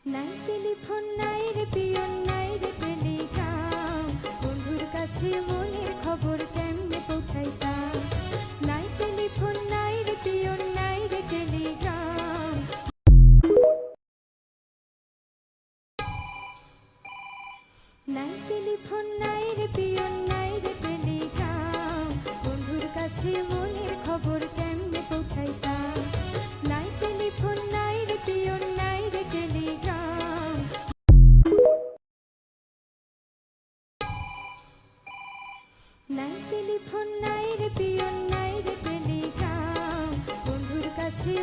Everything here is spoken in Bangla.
নাই টেলিফোন নাই রে পিয়ন নাই রে টেলিগ্রাম, বন্ধুর কাছে মনের খবর কেমনে পৌঁছাইতাম। নাই টেলিফোন নাই রে পিয়ন নাই রে টেলিগ্রাম, নাই টেলিফোন নাই রে পিয়ন নাই রে টেলিগ্রাম, বন্ধুর কাছে মনের খবর কেমনে পৌঁছাইতাম। নাই টেলিফোন নাই রে পিয়ন নাই রে টেলিগ্রাম, নাই টেলিফোন নাই রে পিয়ন নাই রে টেলিগ্রাম, বন্ধুর কাছে